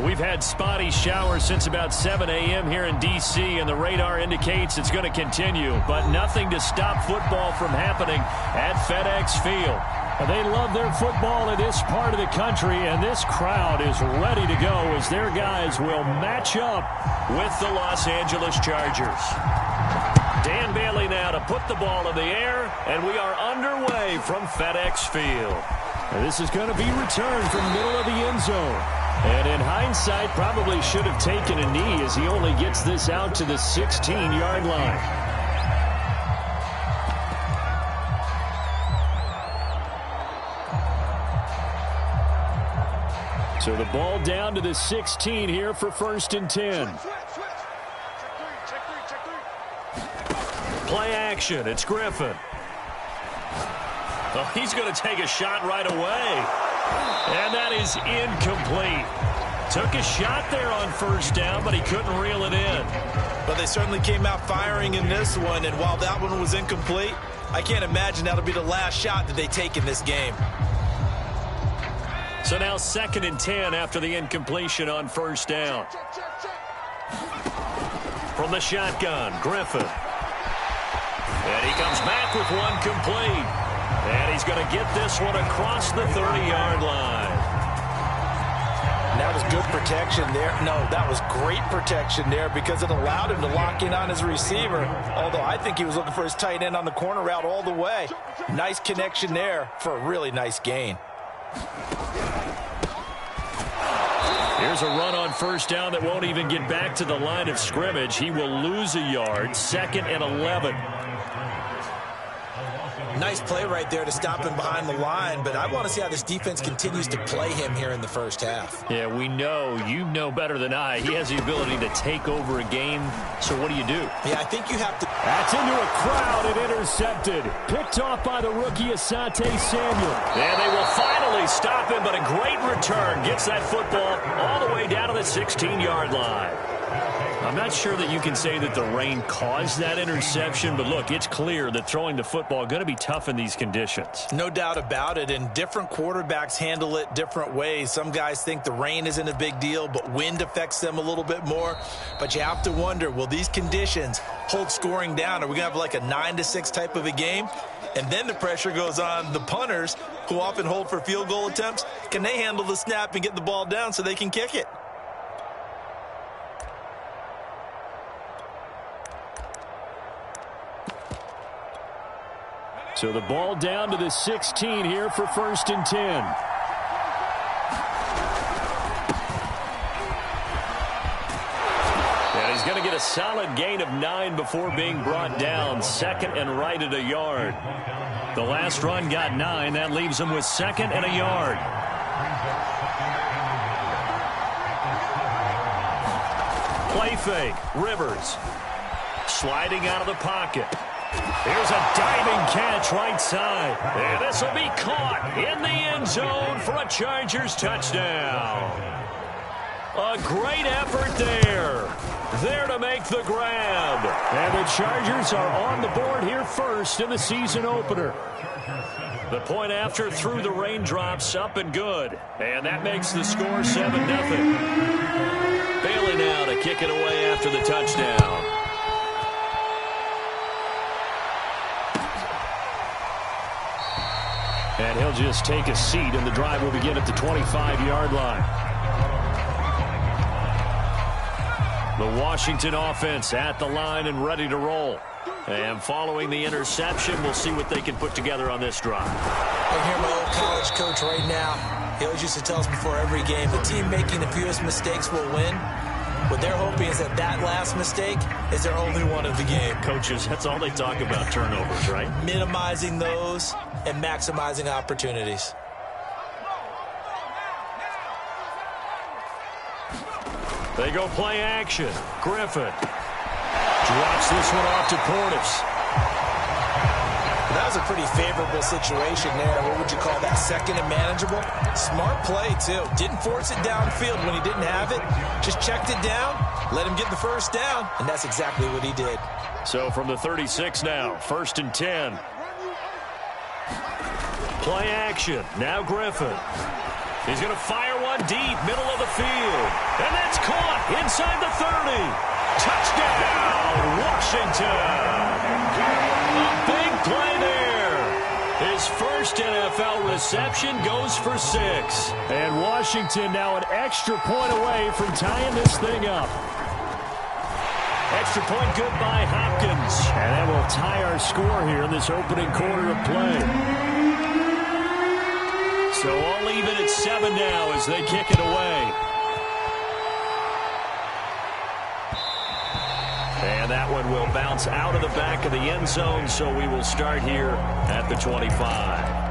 We've had spotty showers since about 7 a.m. here in D.C., and the radar indicates it's going to continue, but nothing to stop football from happening at FedEx Field. They love their football in this part of the country, and this crowd is ready to go as their guys will match up with the Los Angeles Chargers. Dan Bailey now to put the ball in the air, and we are underway from FedEx Field. And this is going to be returned from the middle of the end zone. And in hindsight, probably should have taken a knee as he only gets this out to the 16-yard line. So the ball down to the 16 here for 1st and 10. Play action. It's Griffin. Oh, he's going to take a shot right away. And that is incomplete. Took a shot there on 1st down, but he couldn't reel it in. But they certainly came out firing in this one, and while that one was incomplete, I can't imagine that'll be the last shot that they take in this game. So now 2nd and 10 after the incompletion on 1st down. From the shotgun, Griffin. And he comes back with one complete. And he's going to get this one across the 30-yard line. That was good protection there. No, that was great protection there because it allowed him to lock in on his receiver. Although I think he was looking for his tight end on the corner route all the way. Nice connection there for a really nice gain. Here's a run on 1st down that won't even get back to the line of scrimmage. He will lose a yard. 2nd and 11. Nice play right there to stop him behind the line, but I want to see how this defense continues to play him here in the 1st half. Yeah, we know. You know better than I. He has the ability to take over a game, so what do you do? Yeah, I think you have to... That's into a crowd and intercepted. Picked off by the rookie Asante Samuel. And they will finally stop him, but a great return gets that football all the way down to the 16-yard line. I'm not sure that you can say that the rain caused that interception, but look, it's clear that throwing the football is going to be tough in these conditions. No doubt about it, and different quarterbacks handle it different ways. Some guys think the rain isn't a big deal, but wind affects them a little bit more. But you have to wonder, will these conditions hold scoring down? Are we going to have like a 9-6 type of a game? And then the pressure goes on the punters, who often hold for field goal attempts. Can they handle the snap and get the ball down so they can kick it? So the ball down to the 16 here for 1st and 10. And he's going to get a solid gain of 9 before being brought down. 2nd and right at a yard. The last run got 9. That leaves him with 2nd and a yard. Play fake. Rivers. Sliding out of the pocket. Here's a diving catch right side. And this will be caught in the end zone for a Chargers touchdown. A great effort there. There to make the grab. And the Chargers are on the board here first in the season opener. The point after through the raindrops up and good. And that makes the score 7-0. Bailey now to kick it away after the touchdown. And he'll just take a seat, and the drive will begin at the 25-yard line. The Washington offense at the line and ready to roll. And following the interception, we'll see what they can put together on this drive. I hear my old college coach right now. He always used to tell us before every game, the team making the fewest mistakes will win. What they're hoping is that that last mistake is their only one of the game. Coaches, that's all they talk about, turnovers, right? Minimizing those and maximizing opportunities. They go play action. Griffin drops this one off to Portis. That was a pretty favorable situation there. What would you call that? 2nd and manageable? Smart play, too. Didn't force it downfield when he didn't have it. Just checked it down, let him get the 1st down, and that's exactly what he did. So from the 36 now, 1st and 10. Play action. Now Griffin. He's going to fire one deep, middle of the field. And that's caught inside the 30. Touchdown, Washington. A big play there. His first NFL reception goes for 6. And Washington now an extra point away from tying this thing up. Extra point good by Hopkins. And that will tie our score here in this opening quarter of play. So all even at 7 now as they kick it away. And that one will bounce out of the back of the end zone, so we will start here at the 25.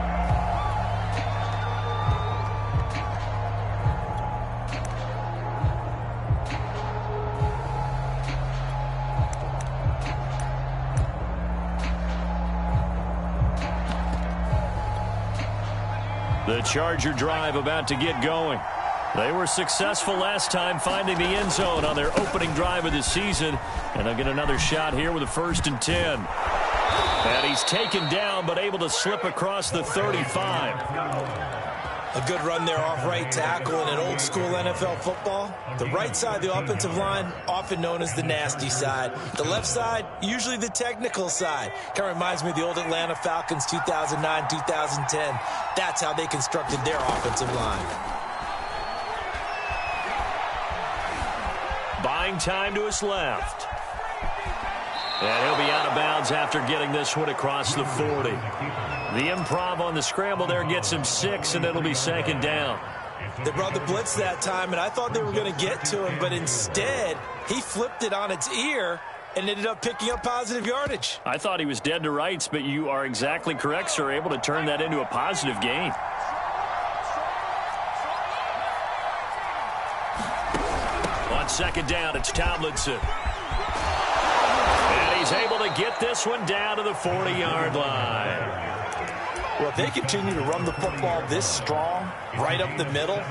The Charger drive about to get going. They were successful last time finding the end zone on their opening drive of the season. And they'll get another shot here with a 1st and 10. And he's taken down but able to slip across the 35. A good run there off right tackle in an old school NFL football. The right side of the offensive line, often known as the nasty side. The left side, usually the technical side. Kind of reminds me of the old Atlanta Falcons 2009, 2010. That's how they constructed their offensive line. Buying time to his left. And he'll be out of bounds after getting this one across the 40. The improv on the scramble there gets him 6, and it'll be 2nd down. They brought the blitz that time, and I thought they were going to get to him, but instead, he flipped it on its ear and ended up picking up positive yardage. I thought he was dead to rights, but you are exactly correct, sir. Able to turn that into a positive gain. On 2nd down, it's Tomlinson. And he's able to get this one down to the 40-yard line. Well, if they continue to run the football this strong, right up the middle,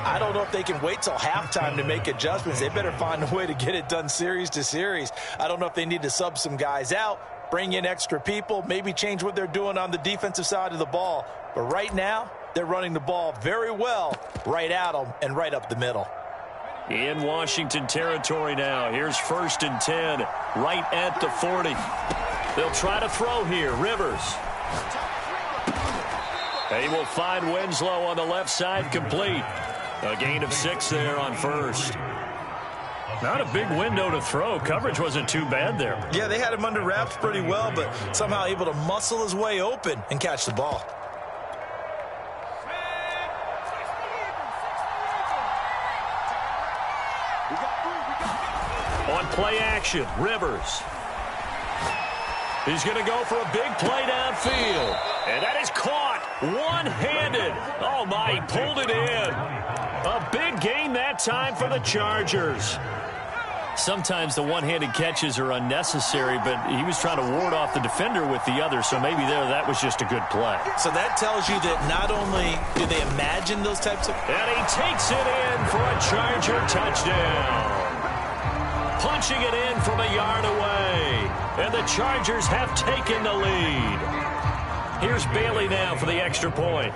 I don't know if they can wait till halftime to make adjustments. They better find a way to get it done series to series. I don't know if they need to sub some guys out, bring in extra people, maybe change what they're doing on the defensive side of the ball. But right now, they're running the ball very well right at them and right up the middle. In Washington territory now. Here's 1st and 10, right at the 40. They'll try to throw here. Rivers. They will find Winslow on the left side, complete. A gain of 6 there on 1st. Not a big window to throw. Coverage wasn't too bad there. Yeah, they had him under wraps pretty well, but somehow able to muscle his way open and catch the ball. On play action, Rivers. He's going to go for a big play downfield. And that is caught one-handed. Oh, my, he pulled it in. A big gain that time for the Chargers. Sometimes the one-handed catches are unnecessary, but he was trying to ward off the defender with the other, so maybe that was just a good play. So that tells you that not only do they imagine those types of... And he takes it in for a Charger touchdown. Punching it in from a yard away. And the Chargers have taken the lead. Here's Bailey now for the extra point.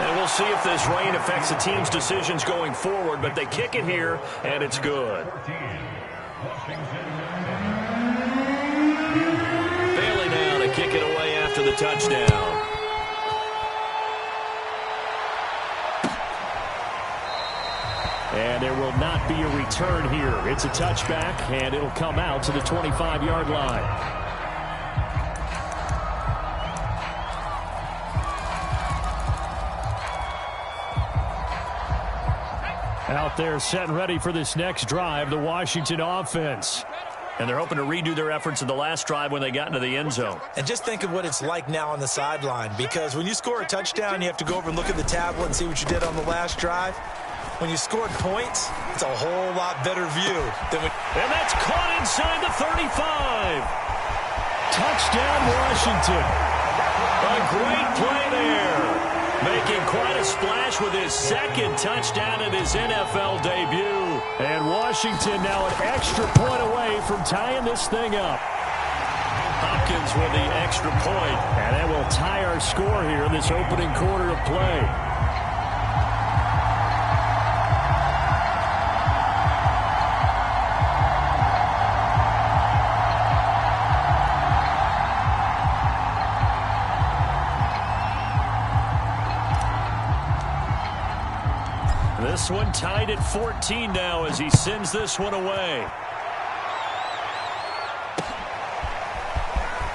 And we'll see if this rain affects the team's decisions going forward, but they kick it here, and it's good. Bailey now to kick it away after the touchdown. And there will not be a return here. It's a touchback, and it'll come out to the 25-yard line. Out there set and ready for this next drive, the Washington offense. And they're hoping to redo their efforts in the last drive when they got into the end zone. And just think of what it's like now on the sideline, because when you score a touchdown, you have to go over and look at the tablet and see what you did on the last drive. When you scored points, it's a whole lot better view than when... And that's caught inside the 35. Touchdown, Washington. A great play there. Making quite a splash with his 2nd touchdown in his NFL debut. And Washington now an extra point away from tying this thing up. Pistons with the extra point. And that will tie our score here in this opening quarter of play. This one tied at 14 now as he sends this one away.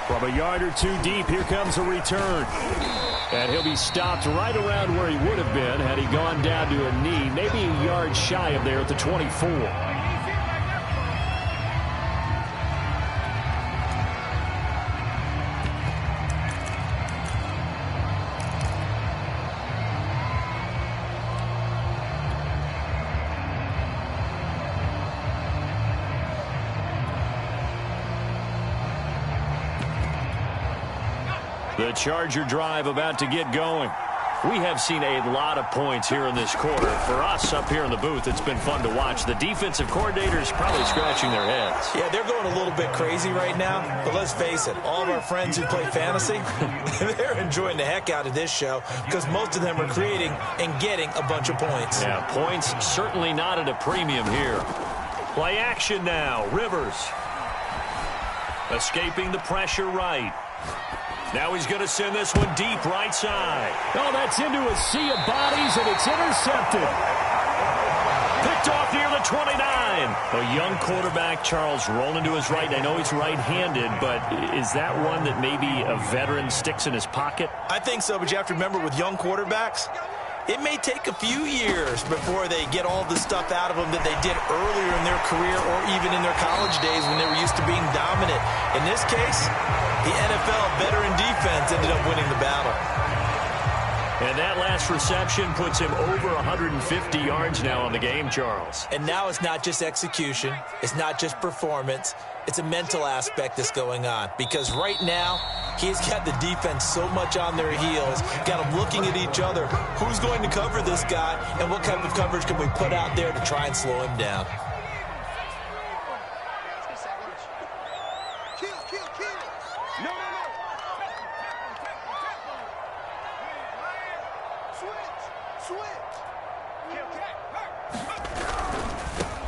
From a yard or two deep, here comes a return. And he'll be stopped right around where he would have been had he gone down to a knee, maybe a yard shy of there at the 24. The Charger drive about to get going. We have seen a lot of points here in this quarter. For us up here in the booth, it's been fun to watch. The defensive coordinators probably scratching their heads. Yeah, they're going a little bit crazy right now. But let's face it, all of our friends who play fantasy, they're enjoying the heck out of this show because most of them are creating and getting a bunch of points. Yeah, points certainly not at a premium here. Play action now. Rivers escaping the pressure right. Now he's going to send this one deep right side. Oh, that's into a sea of bodies, and it's intercepted. Picked off near the 29. A young quarterback, Charles, rolling to his right. I know he's right-handed, but is that one that maybe a veteran sticks in his pocket? I think so, but you have to remember with young quarterbacks, it may take a few years before they get all the stuff out of them that they did earlier in their career or even in their college days when they were used to being dominant. In this case, the NFL veteran defense ended up winning the battle. And that last reception puts him over 150 yards now on the game, Charles. And now it's not just execution. It's not just performance. It's a mental aspect that's going on. Because right now, he's got the defense so much on their heels, got them looking at each other. Who's going to cover this guy, and what type of coverage can we put out there to try and slow him down?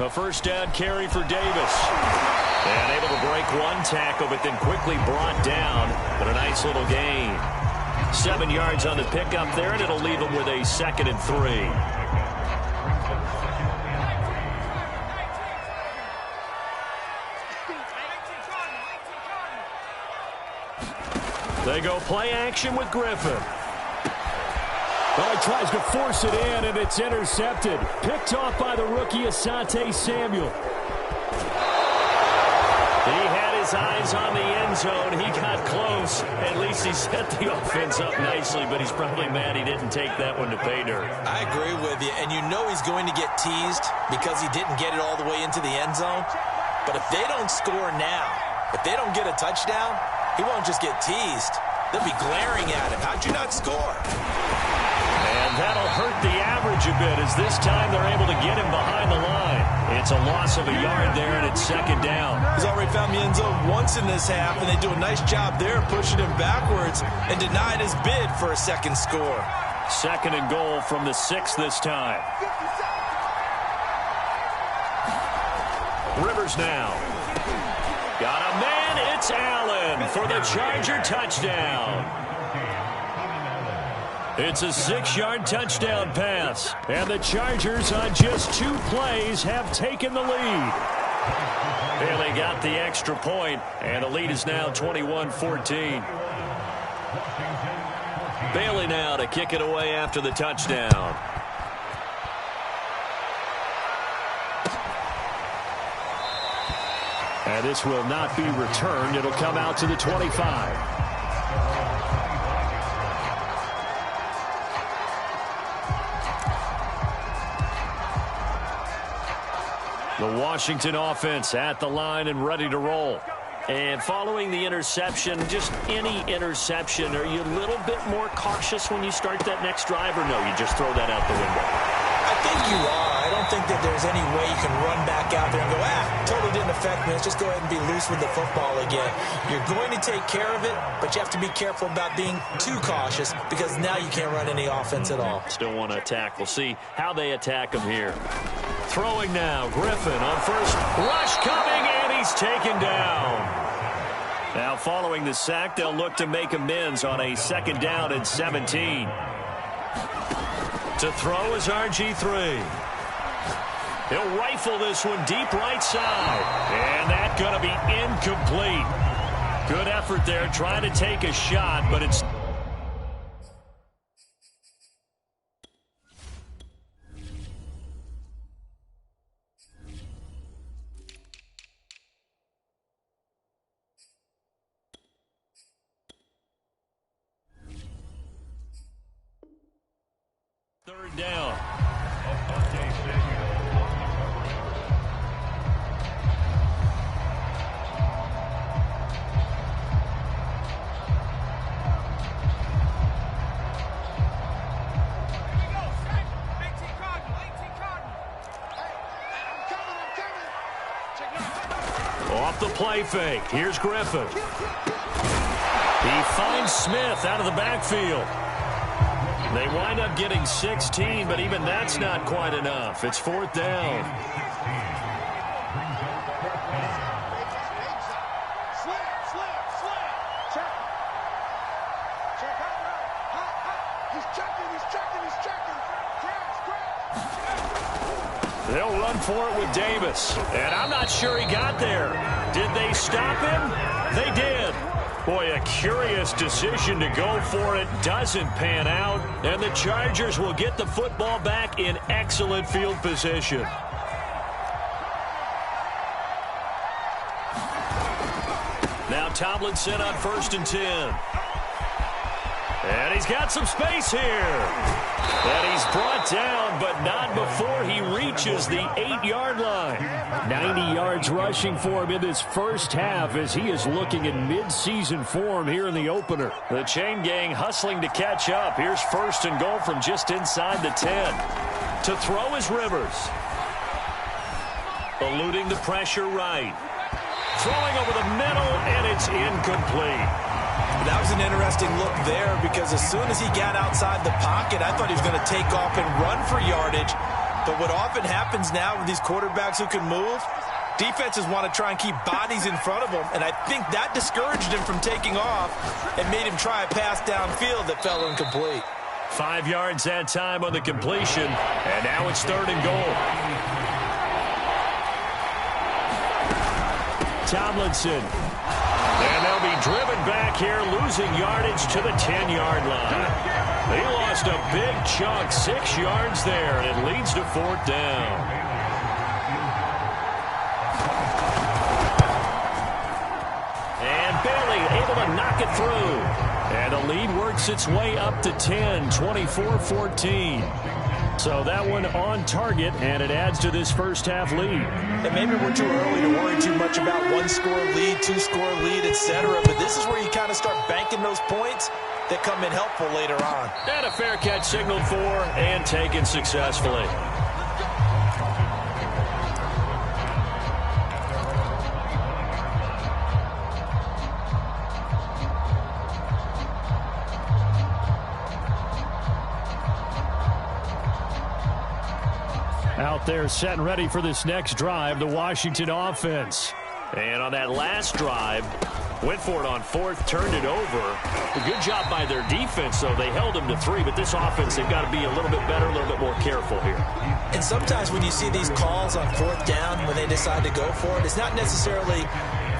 A first down carry for Davis. And able to break one tackle, but then quickly brought down. But a nice little gain. 7 yards on the pickup there, and it'll leave him with a 2nd and 3. They go play action with Griffin. Well, he tries to force it in, and it's intercepted. Picked off by the rookie, Asante Samuel. He had his eyes on the end zone. He got close. At least he set the offense up nicely, but he's probably mad he didn't take that one to pay dirt. I agree with you, and you know he's going to get teased because he didn't get it all the way into the end zone. But if they don't score now, if they don't get a touchdown, he won't just get teased. They'll be glaring at him. How'd you not score? And that'll hurt the average a bit as this time they're able to get him behind the line. It's a loss of a yard there, and it's 2nd down. He's already found the end zone once in this half, and they do a nice job there pushing him backwards and denied his bid for a second score. 2nd and goal from the 6 this time. Rivers now. Got a man, it's Allen for the Charger touchdown. It's a 6-yard touchdown pass, and the Chargers on just 2 plays have taken the lead. Bailey got the extra point, and the lead is now 21-14. Bailey now to kick it away after the touchdown. And this will not be returned. It'll come out to the 25. The Washington offense at the line and ready to roll. And following the interception, just any interception, are you a little bit more cautious when you start that next drive, or no, you just throw that out the window? I think you are. I don't think that there's any way you can run back out there and go, totally really didn't affect me. Let's just go ahead and be loose with the football again. You're going to take care of it, but you have to be careful about being too cautious because now you can't run any offense at all. Still want to attack. We'll see how they attack him here. Throwing now, Griffin on first. Rush coming, and he's taken down. Now following the sack, they'll look to make amends on a 2nd down and 17. To throw is RG3. He'll rifle this one deep right side. And that's going to be incomplete. Good effort there trying to take a shot, but it's... Third down. Off the play fake. Here's Griffin. He finds Smith out of the backfield. They wind up getting 16, but even that's not quite enough. It's 4th down. They'll run for it with Davis. And I'm not sure he got there. Did they stop him? They did. Boy, a curious decision to go for it. Doesn't pan out. And the Chargers will get the football back in excellent field position. Now Tomlinson on 1st and 10. And he's got some space here. And he's brought down, but not before he reaches the 8-yard line. 90 yards rushing for him in this first half as he is looking in mid-season form here in the opener. The chain gang hustling to catch up. Here's 1st and goal from just inside the 10. To throw is Rivers. Eluding the pressure right. Throwing over the middle, and it's incomplete. That was an interesting look there because as soon as he got outside the pocket, I thought he was going to take off and run for yardage. But what often happens now with these quarterbacks who can move, defenses want to try and keep bodies in front of them, and I think that discouraged him from taking off and made him try a pass downfield that fell incomplete. 5 yards that time on the completion, and now it's 3rd and goal. Tomlinson. And they'll be driven back here, losing yardage to the 10-yard line. They lost a big chunk, 6 yards there, and it leads to 4th down. And Bailey able to knock it through. And the lead works its way up to 10, 24-14. So that one on target, and it adds to this first half lead. And maybe we're too early to worry too much about 1-score lead, 2-score lead, etc. But this is where you kind of start banking those points that come in helpful later on. And a fair catch signaled for and taken successfully. Out there set and ready for this next drive, the Washington offense. And on that last drive, went for it on 4th, turned it over. A good job by their defense, though. They held them to 3, but this offense, they've got to be a little bit better, a little bit more careful here. And sometimes when you see these calls on 4th down, when they decide to go for it, it's not necessarily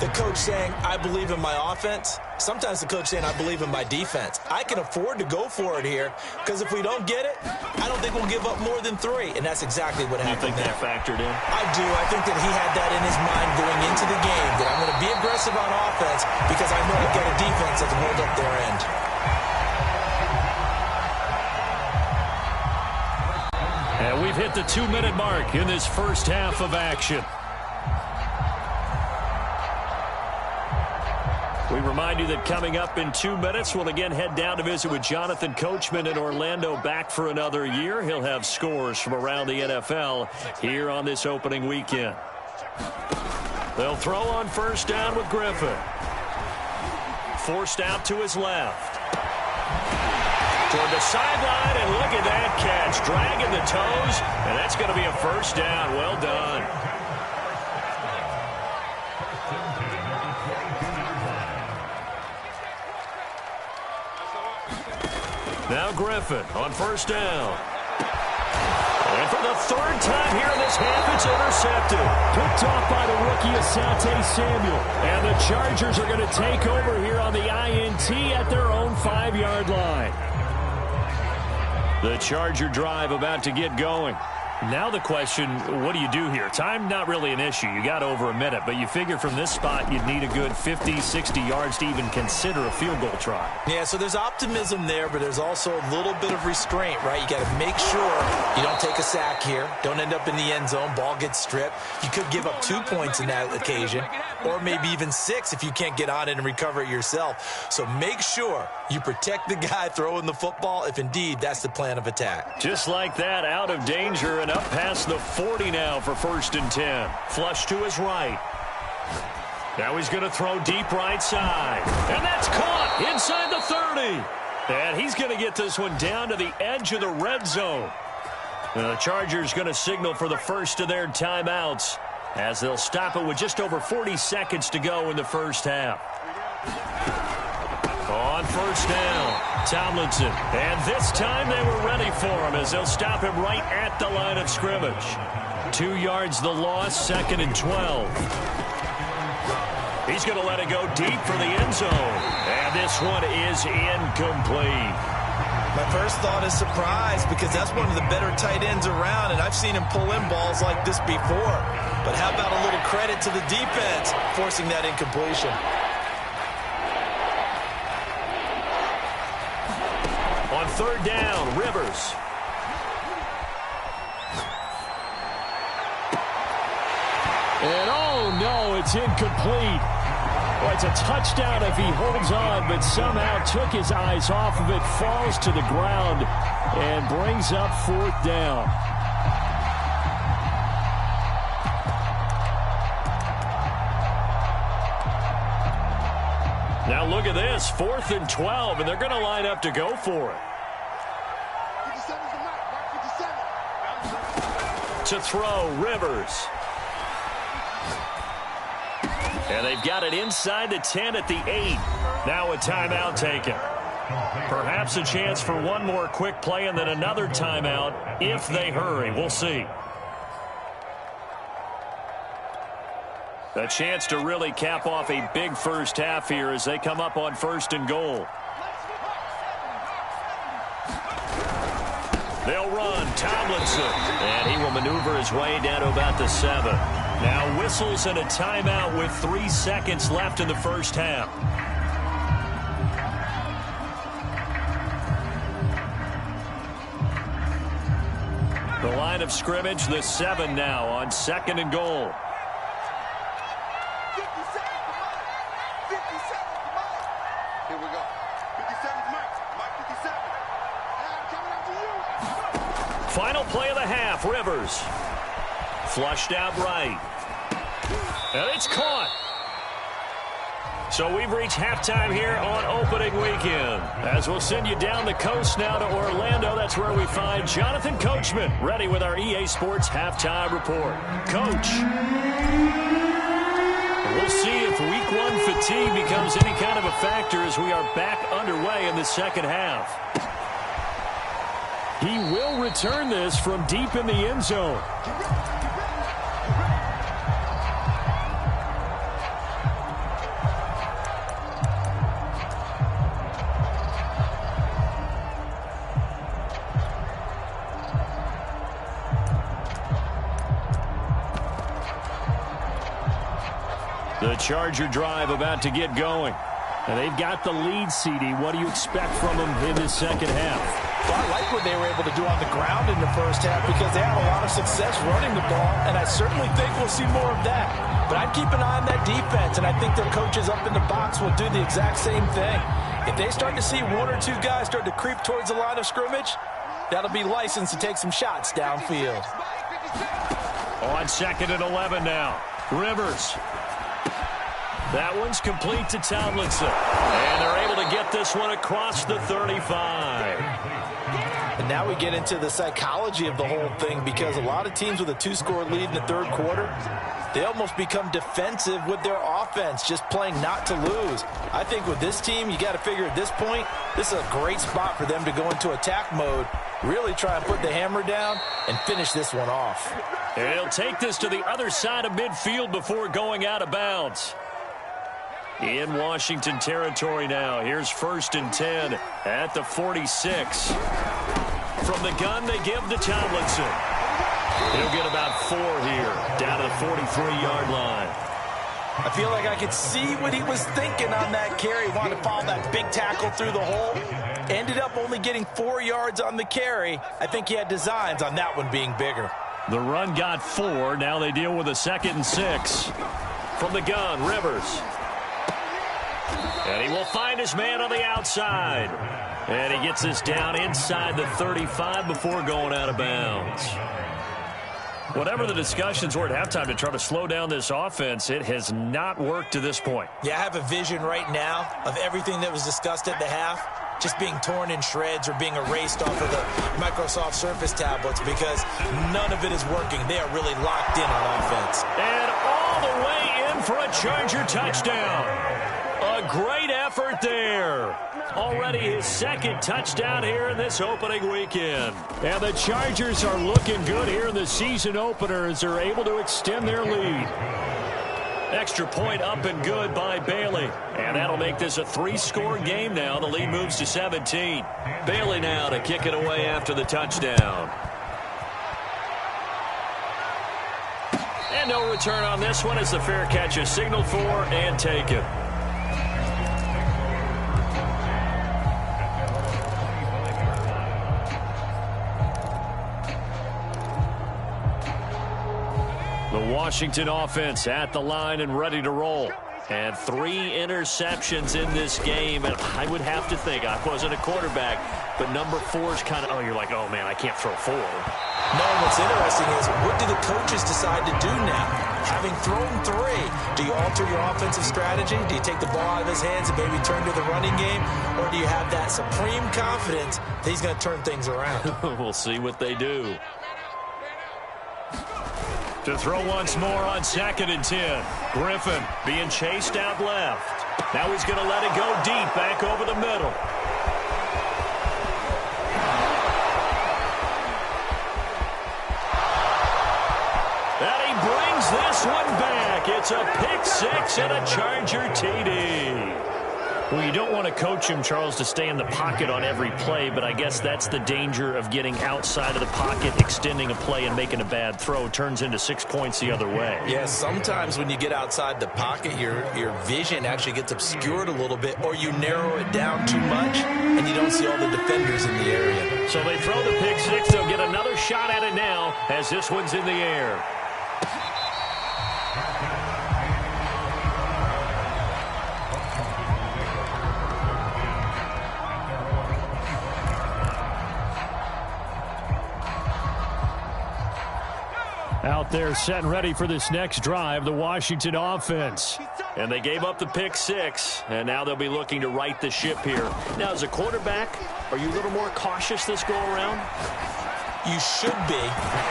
the coach saying, I believe in my offense. Sometimes the coach saying, I believe in my defense. I can afford to go for it here because if we don't get it, I don't think we'll give up more than 3. And that's exactly what happened. You think that factored in? I do. I think that he had that in his mind going into the game, that I'm going to be aggressive on offense because I know I've got a defense that can hold up their end. And we've hit the 2-minute mark in this first half of action. We remind you that coming up in 2 minutes, we'll again head down to visit with Jonathan Coachman in Orlando, back for another year. He'll have scores from around the NFL here on this opening weekend. They'll throw on first down with Griffin. Forced out to his left. Toward the sideline, and look at that catch. Dragging the toes, and that's going to be a first down. Well done. Now Griffin on first down. And for the third time here in this half, it's intercepted. Picked off by the rookie Asante Samuel. And the Chargers are going to take over here on the INT at their own 5-yard line. The Charger drive about to get going. Now the question, what do you do here? Time not really an issue. You got over a minute, but you figure from this spot you'd need a good 50, 60 yards to even consider a field goal try. Yeah, so there's optimism there, but there's also a little bit of restraint, right? You got to make sure you don't take a sack here. Don't end up in the end zone. Ball gets stripped. You could give up 2 points in that occasion, or maybe even 6 if you can't get on it and recover it yourself. So make sure you protect the guy throwing the football if indeed that's the plan of attack. Just like that, out of danger and up past the 40 now for 1st and 10. Flush to his right. Now he's going to throw deep right side. And that's caught inside the 30. And he's going to get this one down to the edge of the red zone. And the Chargers going to signal for the first of their timeouts as they'll stop it with just over 40 seconds to go in the first half. On first down, Tomlinson. And this time they were ready for him as they'll stop him right at the line of scrimmage. 2 yards the loss, 2nd and 12. He's going to let it go deep for the end zone. And this one is incomplete. My first thought is surprise because that's one of the better tight ends around, and I've seen him pull in balls like this before. But how about a little credit to the defense forcing that incompletion? On third down, Rivers. And oh no, it's incomplete. Well, it's a touchdown if he holds on, but somehow took his eyes off of it, falls to the ground, and brings up 4th down. Now look at this, 4th and 12, and they're going to line up to go for it. To throw, Rivers. And they've got it inside the 10 at the 8. Now a timeout taken. Perhaps a chance for one more quick play and then another timeout if they hurry. We'll see. A chance to really cap off a big first half here as they come up on 1st and goal. They'll run, Tomlinson, and he will maneuver his way down to about the 7. Now whistles and a timeout with 3 seconds left in the first half. The line of scrimmage, the 7 now on 2nd and goal. Final play of the half, Rivers. Flushed out right. And it's caught. So we've reached halftime here on opening weekend. As we'll send you down the coast now to Orlando, that's where we find Jonathan Coachman, ready with our EA Sports halftime report. Coach, we'll see if week 1 fatigue becomes any kind of a factor as we are back underway in the second half. He will return this from deep in the end zone. The Charger drive about to get going. And they've got the lead, CD. What do you expect from them in this second half? Well, I like what they were able to do on the ground in the first half because they had a lot of success running the ball, and I certainly think we'll see more of that. But I'd keep an eye on that defense, and I think their coaches up in the box will do the exact same thing. If they start to see 1 or 2 guys start to creep towards the line of scrimmage, that'll be licensed to take some shots downfield. On 2nd and 11 now. Rivers That one's complete to Tomlinson. And they're able to get this one across the 35. And now we get into the psychology of the whole thing, because a lot of teams with a 2-score lead in the third quarter, they almost become defensive with their offense, just playing not to lose. I think with this team, you got to figure at this point, this is a great spot for them to go into attack mode, really try and put the hammer down and finish this one off. And he'll take this to the other side of midfield before going out of bounds. In Washington territory now. Here's 1st and 10 at the 46. From the gun, they give to Tomlinson. He'll get about 4 here, down to the 43-yard line. I feel like I could see what he was thinking on that carry. Wanted to follow that big tackle through the hole. Ended up only getting 4 yards on the carry. I think he had designs on that one being bigger. The run got 4. Now they deal with a 2nd and 6. From the gun, Rivers. And he will find his man on the outside. And he gets this down inside the 35 before going out of bounds. Whatever the discussions were at halftime to try to slow down this offense, it has not worked to this point. Yeah, I have a vision right now of everything that was discussed at the half just being torn in shreds or being erased off of the Microsoft Surface tablets, because none of it is working. They are really locked in on offense. And all the way in for a Charger touchdown. A great effort there. Already his 2nd touchdown here in this opening weekend. And the Chargers are looking good here in the season opener as they're able to extend their lead. Extra point up and good by Bailey. And that'll make this a 3-score game now. The lead moves to 17. Bailey now to kick it away after the touchdown. And no return on this one as the fair catch is signaled for and taken. The Washington offense at the line and ready to roll. And 3 interceptions in this game. And I would have to think, I wasn't a quarterback, but number 4 is kind of, you're like, oh, man, I can't throw 4. No, what's interesting is, what do the coaches decide to do now? Having thrown 3, do you alter your offensive strategy? Do you take the ball out of his hands and maybe turn to the running game? Or do you have that supreme confidence that he's going to turn things around? We'll see what they do. To throw once more on 2nd and 10. Griffin being chased out left. Now he's going to let it go deep back over the middle. And he brings this one back. It's a pick 6 and a Charger TD. Well, you don't want to coach him, Charles, to stay in the pocket on every play, but I guess that's the danger of getting outside of the pocket, extending a play, and making a bad throw. Turns into 6 points the other way. Yeah, sometimes when you get outside the pocket, your vision actually gets obscured a little bit, or you narrow it down too much, and you don't see all the defenders in the area. So they throw the pick 6. They'll get another shot at it now as this one's in the air. Out there set and ready for this next drive, the Washington offense. And they gave up the pick 6, and now they'll be looking to right the ship here. Now, as a quarterback, are you a little more cautious this go-around? You should be,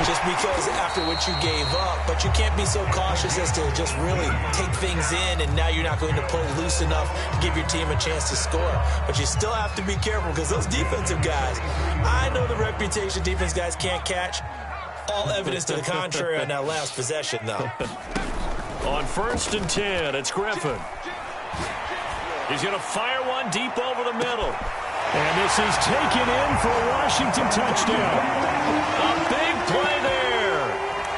just because after what you gave up, but you can't be so cautious as to just really take things in, and now you're not going to play loose enough to give your team a chance to score. But you still have to be careful, because those defensive guys, I know the reputation defense guys can't catch. All evidence to the contrary on that last possession, though. On 1st and 10, it's Griffin. He's going to fire one deep over the middle. And this is taken in for a Washington touchdown. A big play there.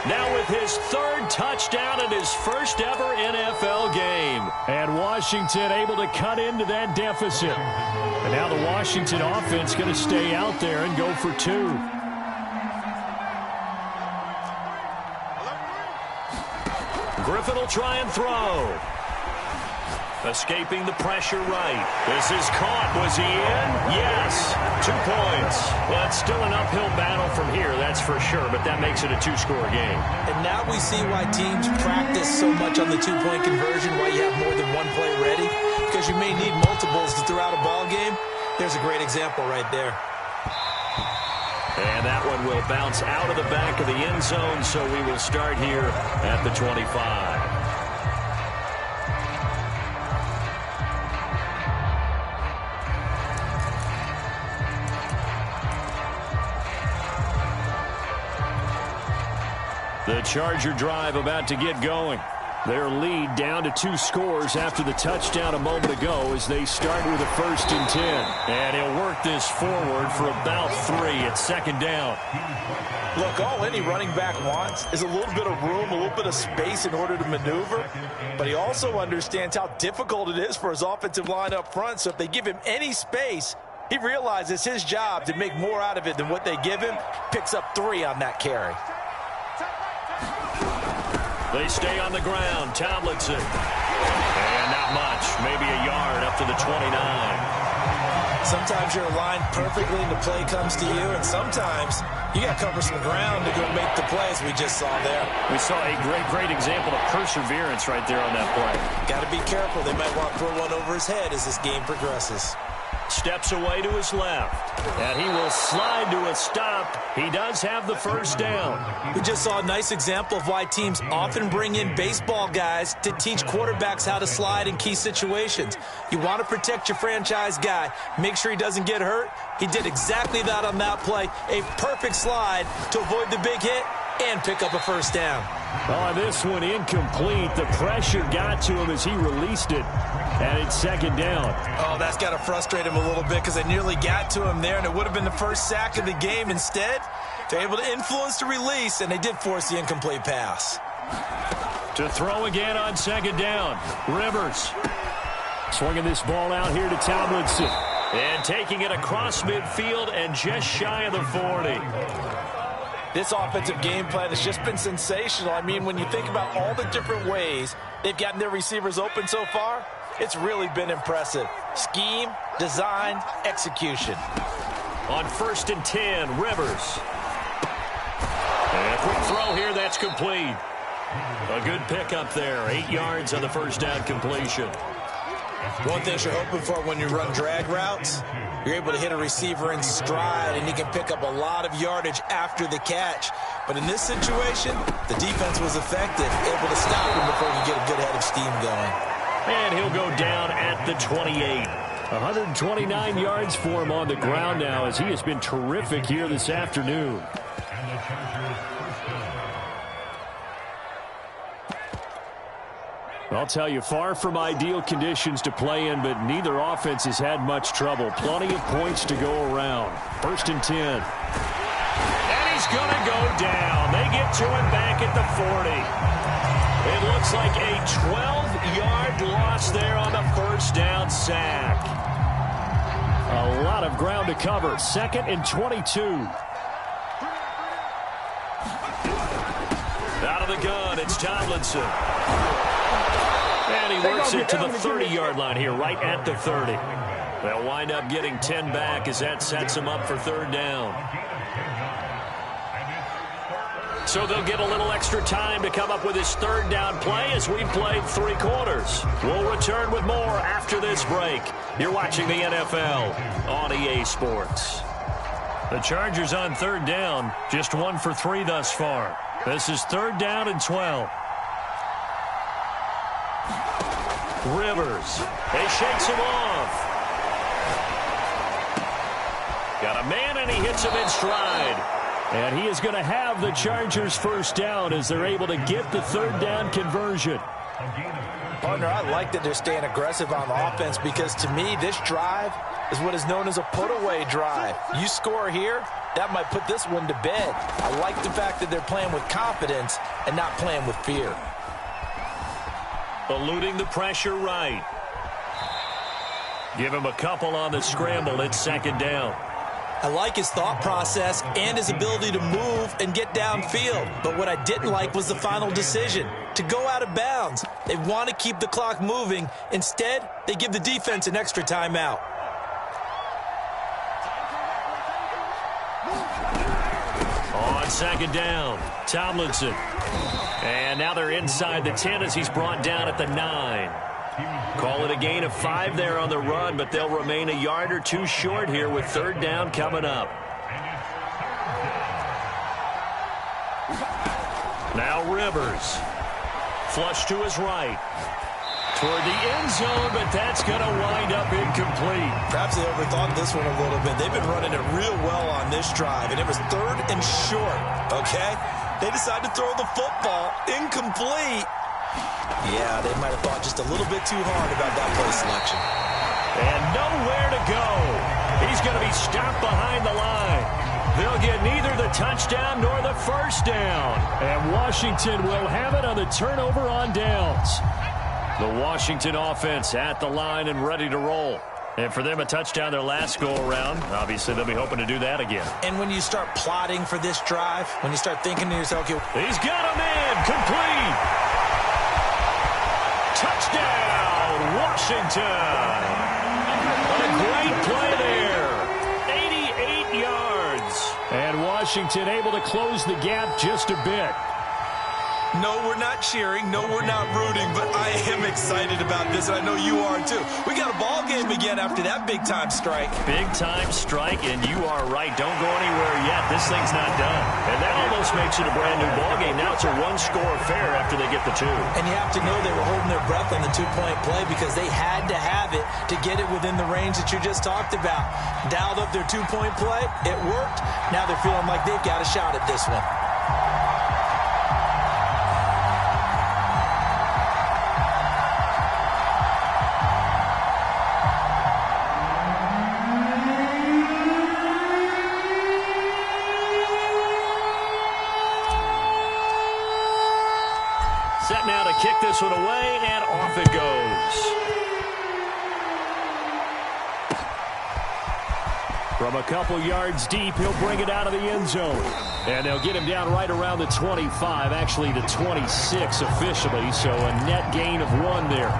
Now with his 3rd touchdown and his first ever NFL game. And Washington able to cut into that deficit. And now the Washington offense going to stay out there and go for 2. Griffin will try and throw. Escaping the pressure right. This is caught. Was he in? Yes. 2 points. Well, it's still an uphill battle from here, that's for sure, but that makes it a 2-score game. And now we see why teams practice so much on the 2-point conversion, why you have more than one play ready, because you may need multiples throughout a ball game. There's a great example right there. And that one will bounce out of the back of the end zone, so we will start here at the 25. The Charger drive about to get going. Their lead down to 2 scores after the touchdown a moment ago as they start with a 1st and 10. And he'll work this forward for about 3 at 2nd down. Look, all any running back wants is a little bit of room, a little bit of space in order to maneuver. But he also understands how difficult it is for his offensive line up front. So if they give him any space, he realizes his job to make more out of it than what they give him. Picks up 3 on that carry. They stay on the ground. Tomlinson. And not much. Maybe a yard up to the 29. Sometimes you're aligned perfectly and the play comes to you, and sometimes you got to cover some ground to go make the plays we just saw there. We saw a great example of perseverance right there on that play. Got to be careful. They might want to throw one over his head as this game progresses. Steps away to his left. And he will slide to a stop. He does have the 1st down. We just saw a nice example of why teams often bring in baseball guys to teach quarterbacks how to slide in key situations. You want to protect your franchise guy. Make sure he doesn't get hurt. He did exactly that on that play. A perfect slide to avoid the big hit and pick up a 1st down. Oh, this one incomplete. The pressure got to him as he released it. And it's 2nd down. Oh, that's got to frustrate him a little bit because they nearly got to him there, and it would have been the 1st sack of the game. Instead, they're able to influence the release, and they did force the incomplete pass. To throw again on 2nd down. Rivers swinging this ball out here to Tomlinson. And taking it across midfield and just shy of the 40. This offensive game plan has just been sensational. I mean, when you think about all the different ways they've gotten their receivers open so far, it's really been impressive. Scheme, design, execution. On 1st and 10, Rivers. And a quick throw here, that's complete. A good pickup there. 8 yards on the 1st down completion. One thing you're hoping for when you run drag routes, you're able to hit a receiver in stride, and he can pick up a lot of yardage after the catch. But in this situation, the defense was effective, able to stop him before he could get a good head of steam going. And he'll go down at the 28. 129 yards for him on the ground now as he has been terrific here this afternoon. I'll tell you, far from ideal conditions to play in, but neither offense has had much trouble. Plenty of points to go around. 1st and 10. And he's going to go down. They get to him back at the 40. It looks like a 12-yard loss there on the 1st down sack. A lot of ground to cover. 2nd and 22. Out of the gun, it's Tomlinson. And he works it to the 30-yard line here, right at the 30. They'll wind up getting 10 back as that sets them up for 3rd down. So they'll get a little extra time to come up with his 3rd down play as we've played 3 quarters. We'll return with more after this break. You're watching the NFL on EA Sports. The Chargers on 3rd down, just 1 for 3 thus far. This is 3rd down and 12. Rivers. He shakes him off. Got a man, and he hits him in stride. And he is going to have the Chargers' 1st down as they're able to get the 3rd down conversion. Partner, I like that they're staying aggressive on offense because, to me, this drive is what is known as a put-away drive. You score here, that might put this one to bed. I like the fact that they're playing with confidence and not playing with fear. Eluding the pressure right. Give him a couple on the scramble. It's 2nd down. I like his thought process and his ability to move and get downfield. But what I didn't like was the final decision. to go out of bounds. They want to keep the clock moving. Instead, they give the defense an extra timeout. On second down, Tomlinson. And now they're inside the 10 as he's brought down at the 9. Call it a gain of 5 there on the run, but they'll remain a yard or two short here with third down coming up. Now Rivers. Flush to his right. Toward the end zone, but that's going to wind up incomplete. Perhaps they overthought this one a little bit. They've been running it real well on this drive, and it was third and short, okay? They decided to throw the football incomplete. Yeah, they might have thought just a little bit too hard about that play selection. And nowhere to go. He's going to be stopped behind the line. They'll get neither the touchdown nor the first down. And Washington will have it on the turnover on downs. The Washington offense at the line and ready to roll. And for them, a touchdown their last go-around. Obviously, they'll be hoping to do that again. And when you start plotting for this drive, when you start thinking to yourself, okay, he's got a man complete. Touchdown, Washington. A great play there. 88 yards. And Washington able to close the gap just a bit. no, we're not cheering. No, we're not rooting. But I am excited about this, and I know you are too. We got a ball game again after that big-time strike. Big-time strike, and you are right. Don't go anywhere yet. This thing's not done. And that almost makes it a brand-new ball game. Now it's a one-score affair after they get the two. And you have to know they were holding their breath on the two-point play because they had to have it to get it within the range that you just talked about. Dialed up their two-point play. It worked. Now they're feeling like they've got a shot at this one. Set now to kick this one away, and off it goes. From a couple yards deep, he'll bring it out of the end zone. And they'll get him down right around the 25, actually the 26 officially, so a net gain of 1 there.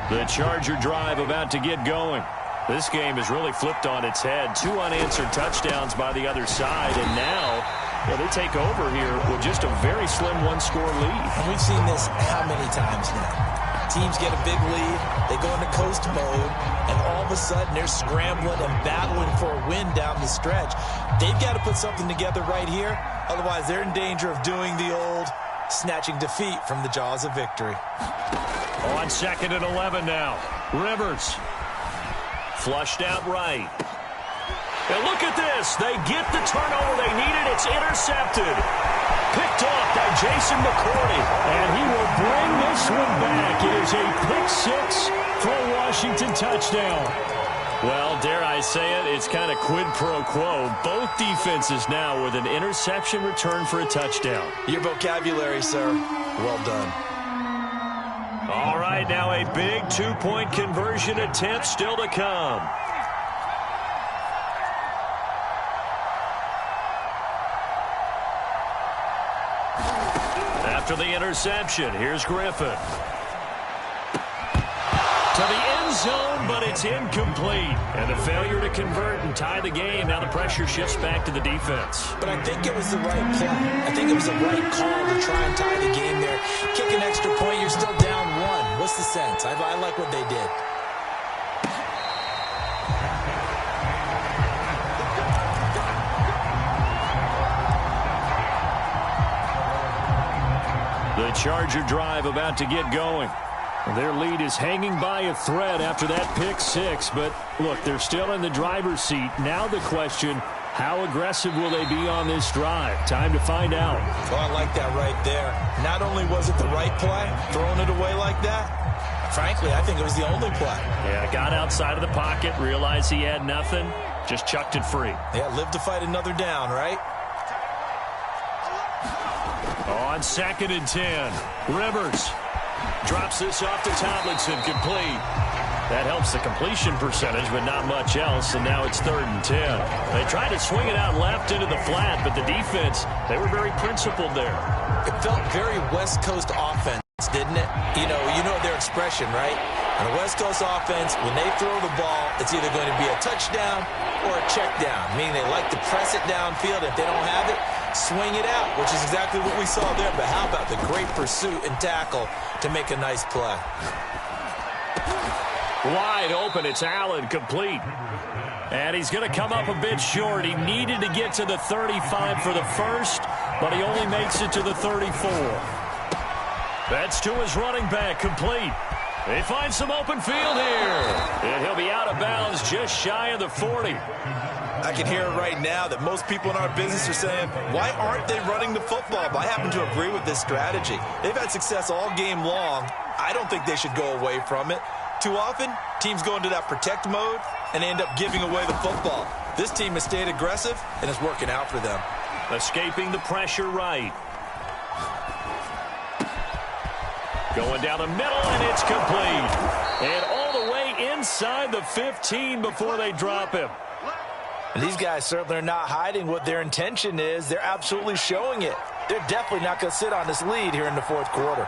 The Charger drive about to get going. This game is really flipped on its head. 2 unanswered touchdowns by the other side, and now they take over here with just a very slim one-score lead. And we've seen this how many times now? Teams get a big lead, they go into coast mode, and all of a sudden they're scrambling and battling for a win down the stretch. They've got to put something together right here, otherwise they're in danger of doing the old snatching defeat from the jaws of victory. On 2nd and 11 now. Rivers. Flushed out right. And look at this. They get the turnover they needed. It's intercepted. Picked off by Jason McCourty. And he will bring this one back. It is a pick-6 for a Washington touchdown. Well, dare I say it, it's kind of quid pro quo. Both defenses now with an interception return for a touchdown. Your vocabulary, sir. Well done. All right, now a big 2-point conversion attempt still to come. After the interception, here's Griffin. To the end zone, but it's incomplete. And a failure to convert and tie the game. Now the pressure shifts back to the defense. But I think it was the right play. I think it was the right call to try and tie the game there. Kick an extra point, you're still down 1. What's the sense? I like what they did. The Charger drive about to get going. Their lead is hanging by a thread after that pick-6, but look, they're still in the driver's seat. Now the question, how aggressive will they be on this drive? Time to find out. Well, I like that right there. Not only was it the right play, throwing it away like that, frankly, I think it was the only play. Yeah, got outside of the pocket, realized he had nothing, just chucked it free. Yeah, live to fight another down, right? On 2nd and 10, Rivers drops this off to Tomlinson, complete. That helps the completion percentage, but not much else, and now it's 3rd and 10. They tried to swing it out left into the flat, but the defense, they were very principled there. It felt very West Coast offense, didn't it? You know their expression, right? On a West Coast offense, when they throw the ball, it's either going to be a touchdown or a check down, meaning they like to press it downfield. If they don't have it, swing it out, which is exactly what we saw there. But how about the great pursuit and tackle to make a nice play? Wide open, it's Allen, complete. And he's going to come up a bit short. He needed to get to the 35 for the first, but he only makes it to the 34. That's to his running back, complete. They find some open field here. And he'll be out of bounds just shy of the 40. I can hear it right now that most people in our business are saying, why aren't they running the football? But I happen to agree with this strategy. They've had success all game long. I don't think they should go away from it. Too often, teams go into that protect mode and end up giving away the football. This team has stayed aggressive, and it's working out for them. Escaping the pressure right. Going down the middle, and it's complete. And all the way inside the 15 before they drop him. And these guys certainly are not hiding what their intention is. They're absolutely showing it. They're definitely not going to sit on this lead here in the 4th quarter.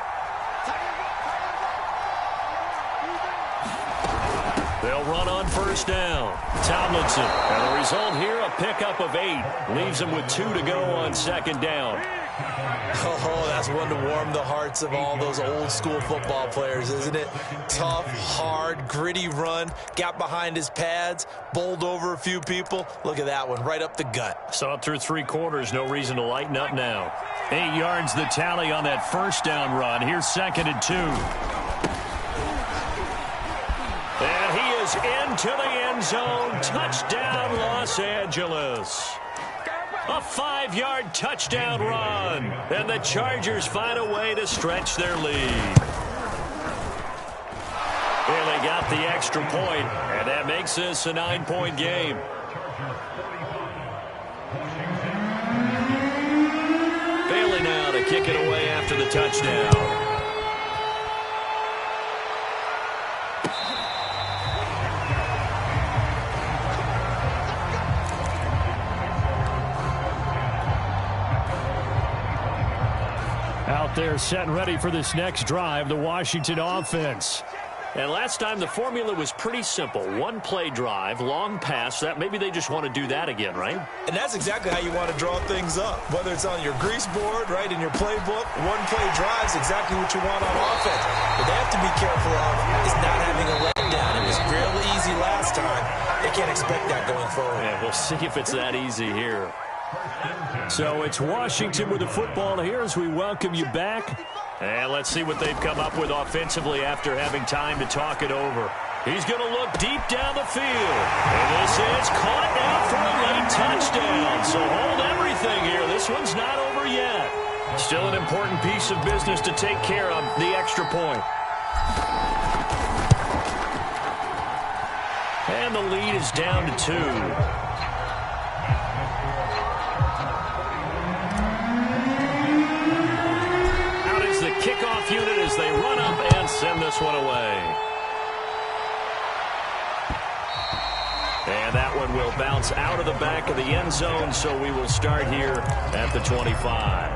They'll run on 1st down. Tomlinson. And the result here, a pickup of 8. Leaves them with 2 to go on 2nd down. Oh, that's one to warm the hearts of all those old school football players, isn't it? Tough, hard, gritty run. Got behind his pads, bowled over a few people. Look at that one, right up the gut. Saw it through 3 quarters. No reason to lighten up now. 8 yards the tally on that 1st down run. Here's 2nd and 2. And he is into the end zone. Touchdown, Los Angeles. A 5-yard touchdown run. And the Chargers find a way to stretch their lead. And they got the extra point, and that makes this a 9-point game. Bailey now to kick it away after the touchdown. Out there set and ready for this next drive, the Washington offense. And last time the formula was pretty simple. 1-play drive, long pass. That maybe they just want to do that again, right? And that's exactly how you want to draw things up. Whether it's on your grease board, right, in your playbook, 1-play drive is exactly what you want on offense. What they have to be careful of is not having a letdown. It was fairly easy last time. They can't expect that going forward. Yeah, we'll see if it's that easy here. So it's Washington with the football here as we welcome you back. And let's see what they've come up with offensively after having time to talk it over. He's going to look deep down the field. And this is caught now for a late touchdown. So hold everything here. This one's not over yet. Still an important piece of business to take care of, the extra point. And the lead is down to 2. The kickoff unit as they run up and send this one away. And that one will bounce out of the back of the end zone, so we will start here at the 25.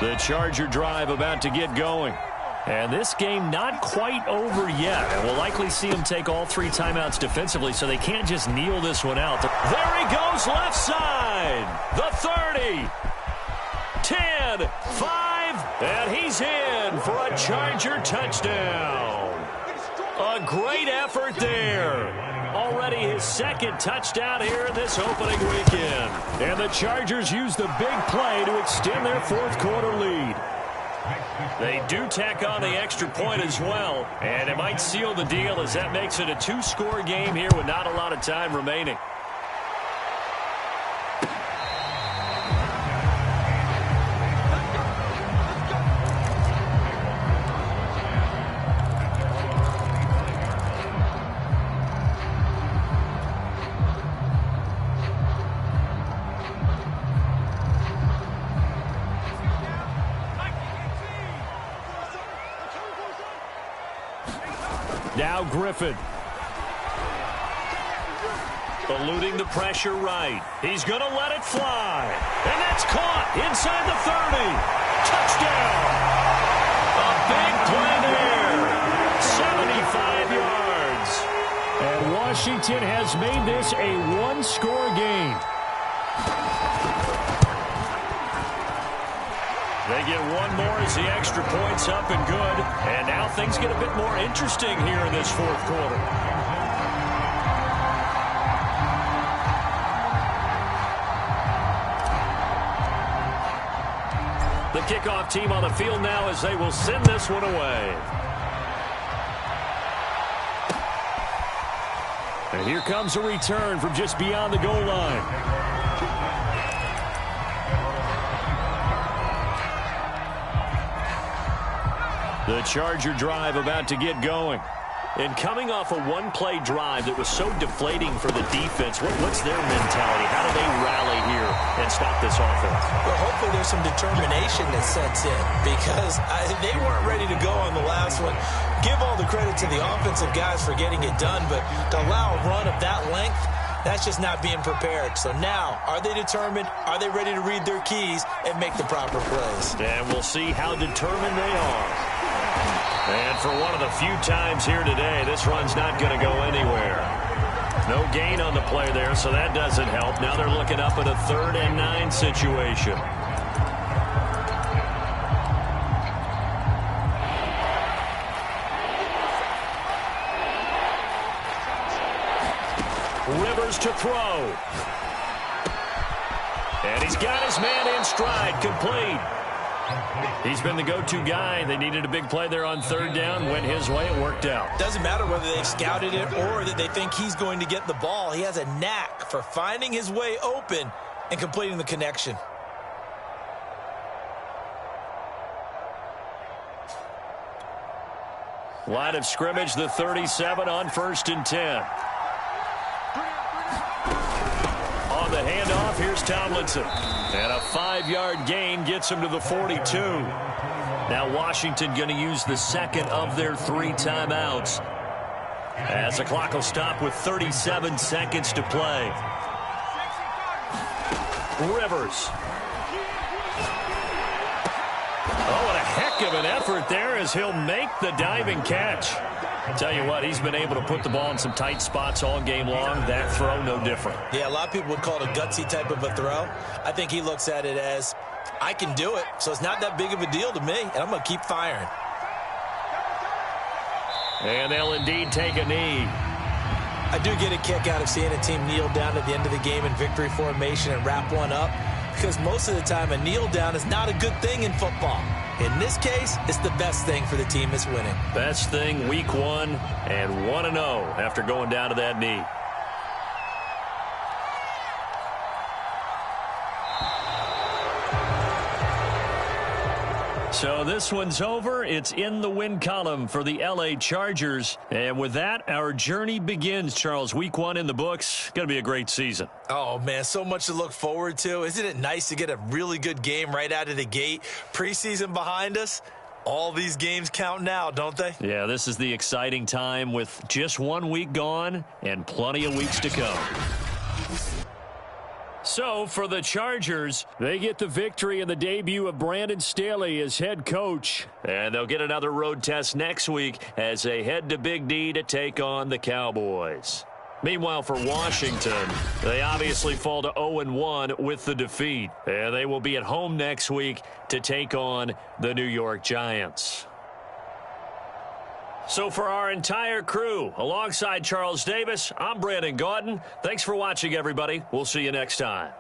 The Charger drive about to get going. And this game not quite over yet. And we'll likely see them take all 3 timeouts defensively, so they can't just kneel this one out. There he goes, left side. The 30. 10, 5, and he's in for a Charger touchdown. A great effort there. Already his 2nd touchdown here in this opening weekend. And the Chargers use the big play to extend their 4th quarter lead. They do tack on the extra point as well, and it might seal the deal as that makes it a 2-score game here with not a lot of time remaining. Now Griffin. Eluding the pressure right. He's going to let it fly. And that's caught inside the 30. Touchdown. A big play there. 75 yards. And Washington has made this a one-score game. They get one more as the extra point's up and good. And now things get a bit more interesting here in this fourth quarter. The kickoff team on the field now as they will send this one away. And here comes a return from just beyond the goal line. The Charger drive about to get going. And coming off a one-play drive that was so deflating for the defense, what's their mentality? How do they rally here and stop this offense? Well, hopefully there's some determination that sets in because they weren't ready to go on the last one. Give all the credit to the offensive guys for getting it done, but to allow a run of that length, that's just not being prepared. So now, are they determined? Are they ready to read their keys and make the proper plays? And we'll see how determined they are. And for one of the few times here today, this run's not going to go anywhere. No gain on the play there, so that doesn't help. Now they're looking up at a 3rd and 9 situation. Rivers to throw. And he's got his man in stride, complete. He's been the go-to guy. They needed a big play there on 3rd down. Went his way. It worked out. Doesn't matter whether they've scouted it or that they think he's going to get the ball. He has a knack for finding his way open and completing the connection. Line of scrimmage, the 37 on 1st and 10. On the handoff, here's Tomlinson. And a 5-yard gain gets him to the 42. Now Washington going to use the second of their 3 timeouts, as the clock will stop with 37 seconds to play. Rivers. Oh, and a heck of an effort there as he'll make the diving catch. Tell you what, he's been able to put the ball in some tight spots all game long. That throw, no different. Yeah, a lot of people would call it a gutsy type of a throw. I think he looks at it as, I can do it, so it's not that big of a deal to me, and I'm going to keep firing. And they'll indeed take a knee. I do get a kick out of seeing a team kneel down at the end of the game in victory formation and wrap one up, because most of the time a kneel down is not a good thing in football. In this case, it's the best thing for the team that's winning. Best thing week 1 and 1-0 after going down to that knee. So this one's over. It's in the win column for the LA Chargers. And with that, our journey begins, Charles. Week 1 in the books. Going to be a great season. Oh, man, so much to look forward to. Isn't it nice to get a really good game right out of the gate? Preseason behind us. All these games count now, don't they? Yeah, this is the exciting time with just 1 week gone and plenty of weeks to come. So, for the Chargers, they get the victory in the debut of Brandon Staley as head coach. And they'll get another road test next week as they head to Big D to take on the Cowboys. Meanwhile, for Washington, they obviously fall to 0-1 with the defeat. And they will be at home next week to take on the New York Giants. So for our entire crew, alongside Charles Davis, I'm Brandon Gaudin. Thanks for watching, everybody. We'll see you next time.